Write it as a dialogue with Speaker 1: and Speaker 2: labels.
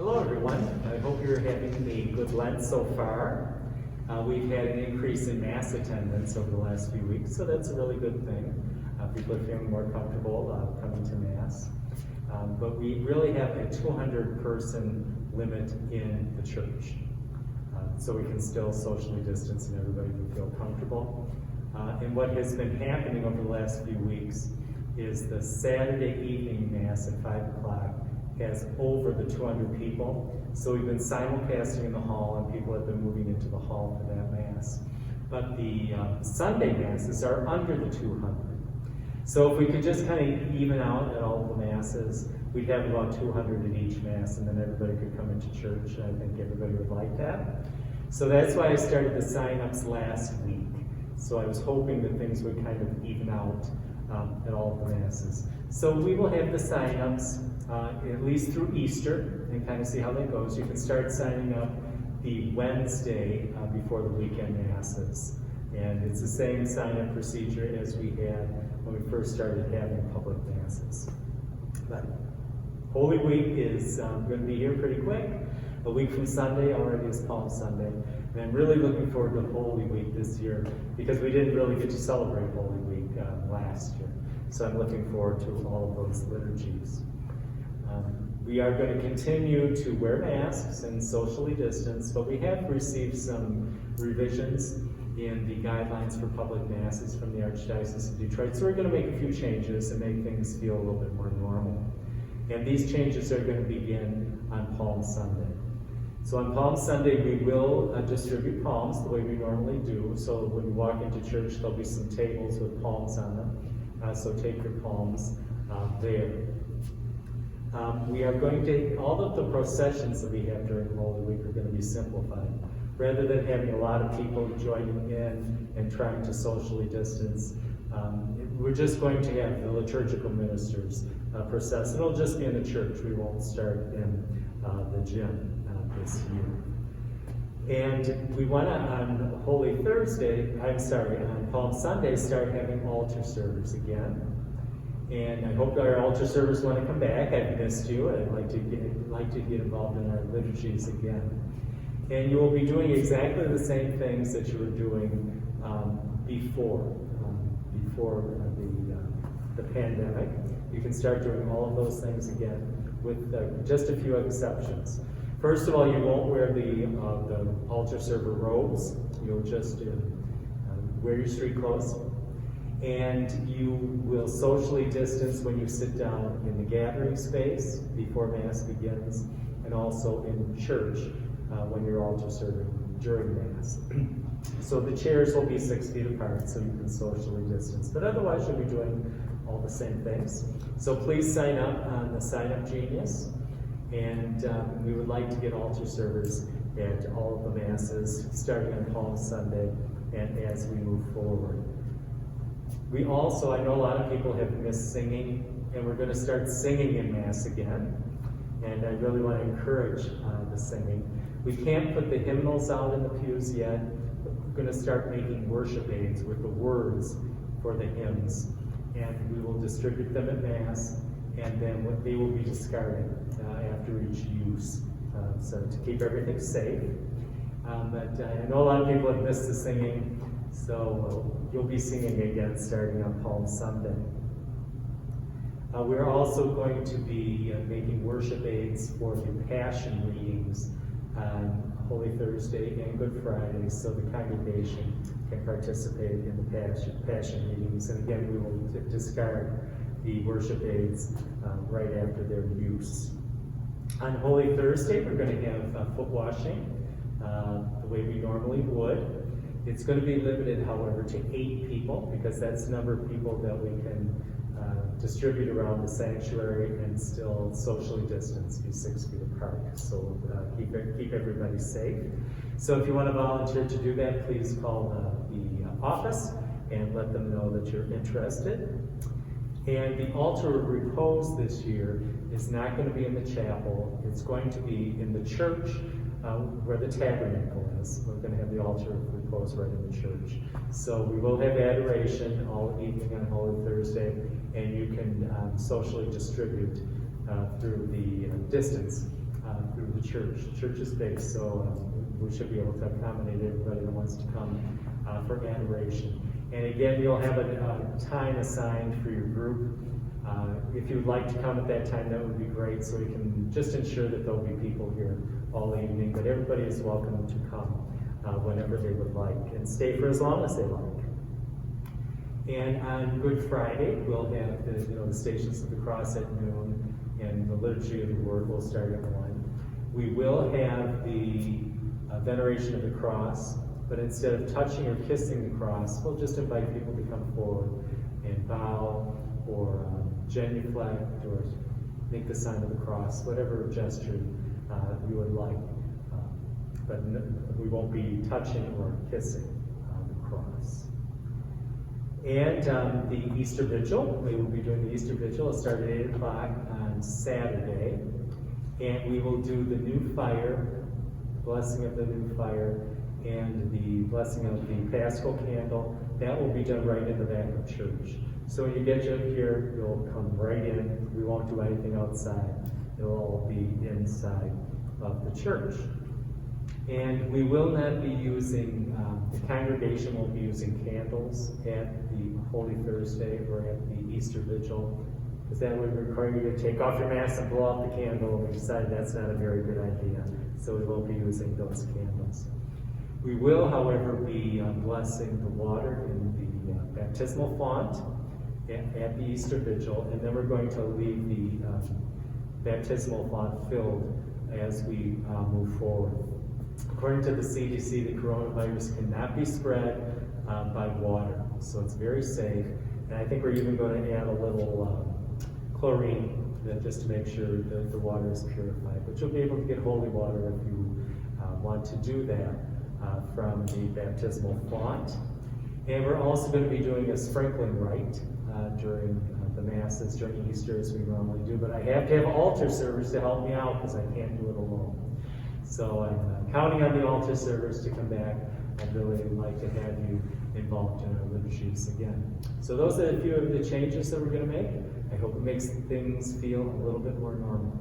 Speaker 1: Hello everyone, I hope you're having a good Lent so far. We've had an increase in Mass attendance over the last few weeks, so that's a really good thing. People are feeling more comfortable coming to Mass. But we really have a 200-person limit in the church. So we can still socially distance and everybody can feel comfortable. And what has been happening over the last few weeks is the Saturday evening Mass at 5 o'clock has over the 200 people. So we've been simulcasting in the hall and people have been moving into the hall for that Mass. But the Sunday Masses are under the 200. So if we could just kind of even out at all the Masses, we'd have about 200 at each Mass and then everybody could come into church. I think everybody would like that. So that's why I started the sign-ups last week. So I was hoping that things would kind of even out at all the Masses. So we will have the sign-ups at least through Easter and kind of see how that goes. You can start signing up the Wednesday before the weekend Masses. And it's the same sign-up procedure as we had when we first started having public Masses. But Holy Week is going to be here pretty quick. A week from Sunday already is Palm Sunday. And I'm really looking forward to Holy Week this year because we didn't really get to celebrate Holy Week last year. So I'm looking forward to all of those liturgies. We are going to continue to wear masks and socially distance, but we have received some revisions in the guidelines for public masses from the Archdiocese of Detroit. So we're going to make a few changes and make things feel a little bit more normal. And these changes are going to begin on Palm Sunday. So on Palm Sunday, we will distribute palms the way we normally do. So when you walk into church, there'll be some tables with palms on them. So take your palms there. We are going to, all of the processions that we have during Holy Week are going to be simplified. Rather than having a lot of people joining in and trying to socially distance, we're just going to have the liturgical ministers process. It'll just be in the church. We won't start in the gym this year. And we want to, on Holy Thursday, on Palm Sunday, start having altar servers again. And I hope our altar servers want to come back. I've missed you. I'd like to get involved in our liturgies again. And you will be doing exactly the same things that you were doing before the pandemic. You can start doing all of those things again with just a few exceptions. First of all, you won't wear the altar server robes. You'll just wear your street clothes. And you will socially distance when you sit down in the gathering space before Mass begins, and also in church when you're altar serving during Mass. So the chairs will be 6 feet apart so you can socially distance. But otherwise you'll be doing all the same things. So please sign up on the Sign Up Genius. And we would like to get altar servers at all of the Masses starting on Palm Sunday and as we move forward. We also, I know a lot of people have missed singing, and we're going to start singing in Mass again. And I really want to encourage the singing. We can't put the hymnals out in the pews yet, but we're going to start making worship aids with the words for the hymns. And we will distribute them at Mass, and then they will be discarded after each use. So to keep everything safe. But I know a lot of people have missed the singing. So you'll be singing again starting on Palm Sunday. We're also going to be making worship aids for the Passion readings on Holy Thursday and Good Friday, so the congregation can participate in the Passion readings. And again, we will discard the worship aids right after their use. On Holy Thursday, we're going to have foot washing the way we normally would. It's going to be limited, however, to 8 people because that's the number of people that we can distribute around the sanctuary and still socially distance, be 6 feet apart. So keep everybody safe. So if you want to volunteer to do that, please call the office and let them know that you're interested. And the altar of repose this year is not going to be in the chapel. It's going to be in the church where the tabernacle is. We're going to have the altar of repose right in the church. So we will have adoration all evening on Holy Thursday, and you can socially distribute through the distance through the church. The church is big, so we should be able to accommodate everybody that wants to come for adoration. And again, you'll have a time assigned for your group. If you would like to come at that time, that would be great, so we can just ensure that there'll be people here all evening. But everybody is welcome to come whenever they would like, and stay for as long as they like. And on Good Friday, we'll have the Stations of the Cross at noon, and the Liturgy of the Word will start at 1. We will have the Veneration of the Cross, but instead of touching or kissing the cross, we'll just invite people to come forward and bow or genuflect or make the sign of the cross, whatever gesture you would like. But we won't be touching or kissing the cross. And the Easter Vigil, we will be doing the Easter Vigil. It'll start at 8 o'clock on Saturday. And we will do the new fire, blessing of the new fire, and the blessing of the Paschal candle. That will be done right in the back of church. So when you get here, you'll come right in. We won't do anything outside. It'll all be inside of the church. And we will not be using, the congregation won't be using candles at the Holy Thursday or at the Easter Vigil, because that would require you to take off your mask and blow out the candle, and we decided that's not a very good idea. So we won't be using those candles. We will, however, be blessing the water in the baptismal font at the Easter Vigil, and then we're going to leave the baptismal font filled as we move forward. According to the CDC, the coronavirus cannot be spread by water, so it's very safe. And I think we're even going to add a little chlorine just to make sure that the water is purified. But you'll be able to get holy water if you want to do that from the baptismal font. And we're also going to be doing a sprinkling rite during the Masses during Easter, as we normally do. But I have to have altar servers to help me out because I can't do it alone. So I'm counting on the altar servers to come back. I'd really like to have you involved in our liturgies again. So those are a few of the changes that we're going to make. I hope it makes things feel a little bit more normal.